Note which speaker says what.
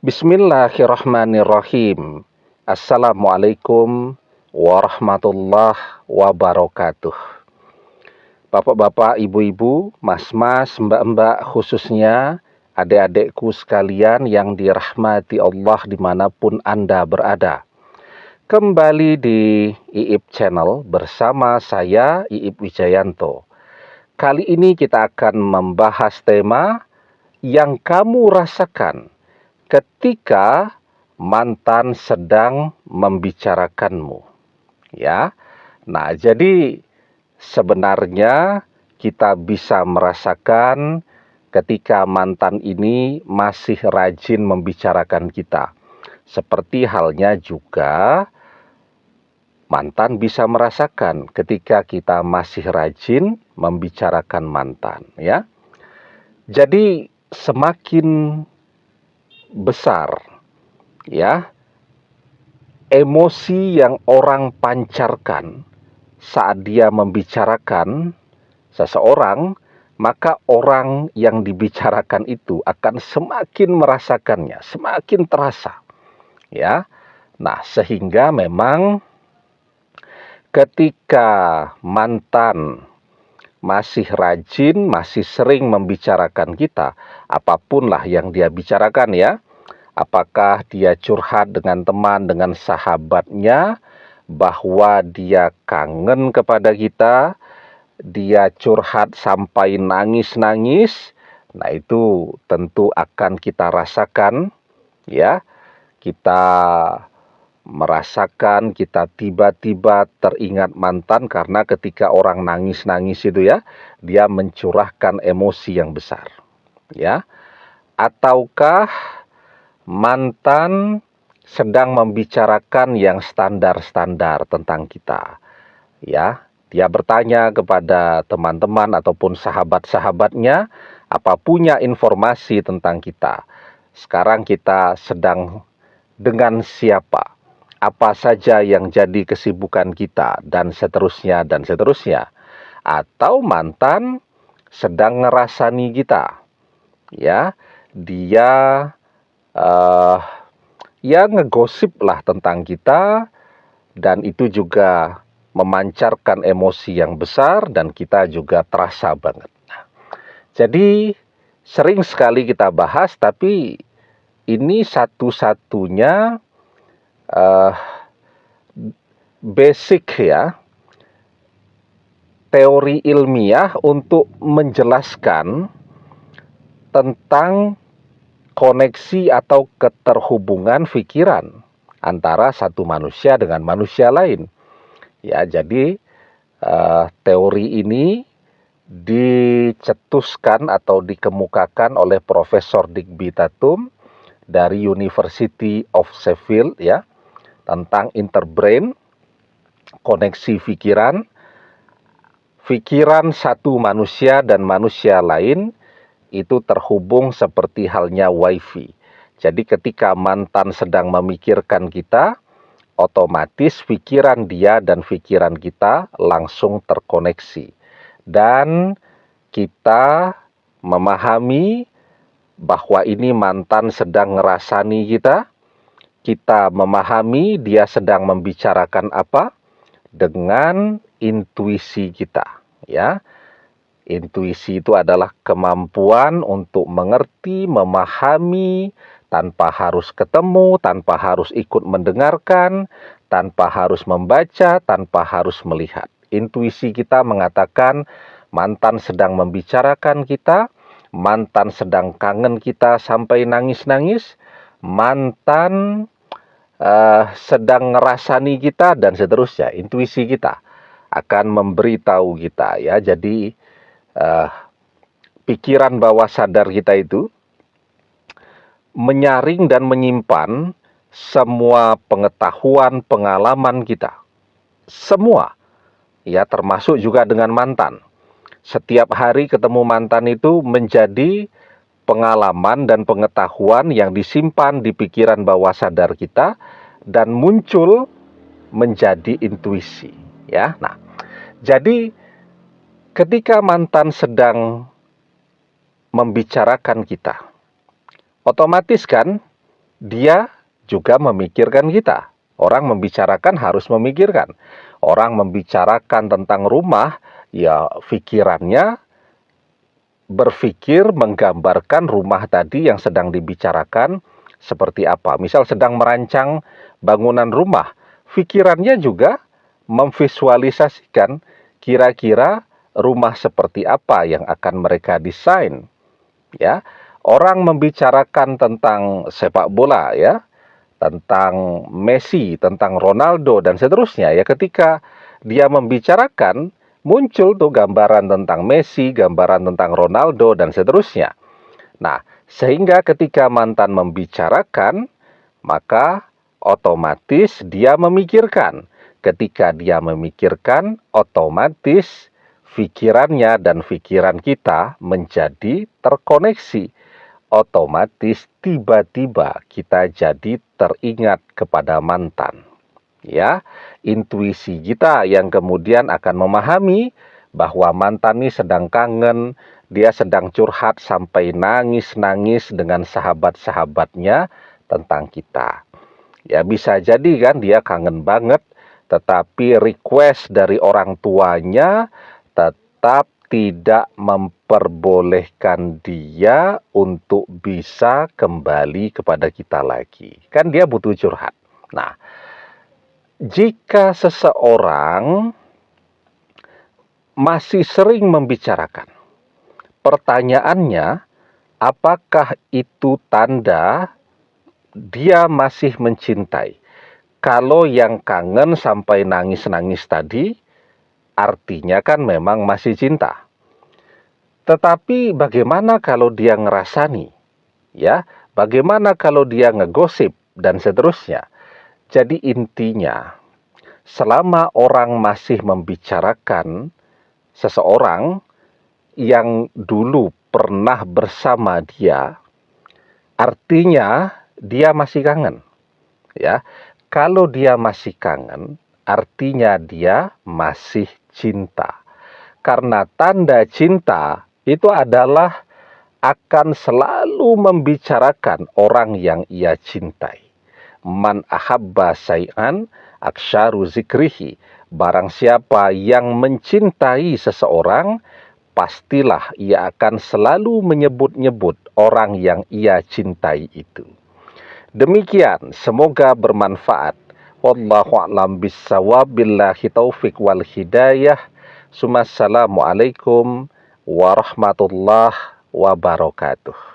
Speaker 1: Bismillahirrahmanirrahim. Assalamualaikum warahmatullahi wabarakatuh. Bapak-bapak, ibu-ibu, mas-mas, mbak-mbak, khususnya adik-adikku sekalian yang dirahmati Allah dimanapun Anda berada. Kembali di IIP Channel bersama saya, IIP Wijayanto. Kali ini kita akan membahas tema yang kamu rasakan ketika mantan sedang membicarakanmu. Ya. Nah, jadi sebenarnya kita bisa merasakan ketika mantan ini masih rajin membicarakan kita. Seperti halnya juga mantan bisa merasakan ketika kita masih rajin membicarakan mantan, ya. Jadi semakin besar, ya, emosi yang orang pancarkan saat dia membicarakan seseorang, maka orang yang dibicarakan itu akan semakin merasakannya, semakin terasa, ya. Nah, sehingga memang ketika mantan masih rajin, masih sering membicarakan kita, apapun lah yang dia bicarakan, ya. Apakah dia curhat dengan teman, dengan sahabatnya, bahwa dia kangen kepada kita, dia curhat sampai nangis-nangis, nah itu tentu akan kita rasakan, ya. Kita merasakan, kita tiba-tiba teringat mantan karena ketika orang nangis-nangis itu, ya, dia mencurahkan emosi yang besar, ya. Ataukah mantan sedang membicarakan yang standar-standar tentang kita, ya. Dia bertanya kepada teman-teman ataupun sahabat-sahabatnya, apa punya informasi tentang kita. Sekarang kita sedang dengan siapa, apa saja yang jadi kesibukan kita, dan seterusnya, dan seterusnya. Atau mantan sedang ngerasani kita, ya. Dia ya ngegosip lah tentang kita, dan itu juga memancarkan emosi yang besar, dan kita juga terasa banget. Jadi sering sekali kita bahas, tapi ini satu-satunya basic, ya, teori ilmiah untuk menjelaskan tentang koneksi atau keterhubungan pikiran antara satu manusia dengan manusia lain. Ya, jadi teori ini dicetuskan atau dikemukakan oleh Profesor Digby Tatum dari University of Sheffield, ya, tentang interbrain, koneksi pikiran satu manusia dan manusia lain itu terhubung seperti halnya wifi. Jadi ketika mantan sedang memikirkan kita, otomatis pikiran dia dan pikiran kita langsung terkoneksi. Dan kita memahami bahwa ini mantan sedang ngerasani kita. Kita memahami dia sedang membicarakan apa dengan intuisi kita, ya. Intuisi itu adalah kemampuan untuk mengerti, memahami, tanpa harus ketemu, tanpa harus ikut mendengarkan, tanpa harus membaca, tanpa harus melihat. Intuisi kita mengatakan mantan sedang membicarakan kita, mantan sedang kangen kita sampai nangis-nangis, mantan sedang ngerasani kita, dan seterusnya. Intuisi kita akan memberitahu kita, ya. Jadi pikiran bawah sadar kita itu menyaring dan menyimpan semua pengetahuan, pengalaman kita. Semua, ya, termasuk juga dengan mantan. Setiap hari ketemu mantan itu menjadi pengalaman dan pengetahuan yang disimpan di pikiran bawah sadar kita dan muncul menjadi intuisi, ya. Nah, jadi ketika mantan sedang membicarakan kita, otomatis kan dia juga memikirkan kita. Orang membicarakan harus memikirkan. Orang membicarakan tentang rumah, ya pikirannya berpikir menggambarkan rumah tadi yang sedang dibicarakan seperti apa. Misal sedang merancang bangunan rumah, pikirannya juga memvisualisasikan kira-kira rumah seperti apa yang akan mereka desain. Ya, orang membicarakan tentang sepak bola, ya, tentang Messi, tentang Ronaldo dan seterusnya, ya, ketika dia membicarakan muncul tuh gambaran tentang Messi, gambaran tentang Ronaldo dan seterusnya. Nah, sehingga ketika mantan membicarakan, maka otomatis dia memikirkan. Ketika dia memikirkan, otomatis pikirannya dan pikiran kita menjadi terkoneksi. Otomatis tiba-tiba kita jadi teringat kepada mantan. Ya, intuisi kita yang kemudian akan memahami bahwa mantan ini sedang kangen, dia sedang curhat sampai nangis-nangis dengan sahabat-sahabatnya tentang kita. Ya, bisa jadi kan dia kangen banget, tetapi request dari orang tuanya tetap tidak memperbolehkan dia untuk bisa kembali kepada kita lagi. Kan dia butuh curhat. Nah, jika seseorang masih sering membicarakan, pertanyaannya, apakah itu tanda dia masih mencintai? Kalau yang kangen sampai nangis-nangis tadi, artinya kan memang masih cinta. Tetapi bagaimana kalau dia ngerasani? Ya, bagaimana kalau dia ngegosip dan seterusnya? Jadi intinya, selama orang masih membicarakan seseorang yang dulu pernah bersama dia, artinya dia masih kangen. Ya, kalau dia masih kangen, artinya dia masih cinta. Karena tanda cinta itu adalah akan selalu membicarakan orang yang ia cintai. Man ahabba say'an aksyaru zikrihi. Barang siapa yang mencintai seseorang, pastilah ia akan selalu menyebut-nyebut orang yang ia cintai itu. Demikian, semoga bermanfaat. Wallahu a'lam bissawab, billahi taufik wal hidayah. Assalamualaikum warahmatullahi wabarakatuh.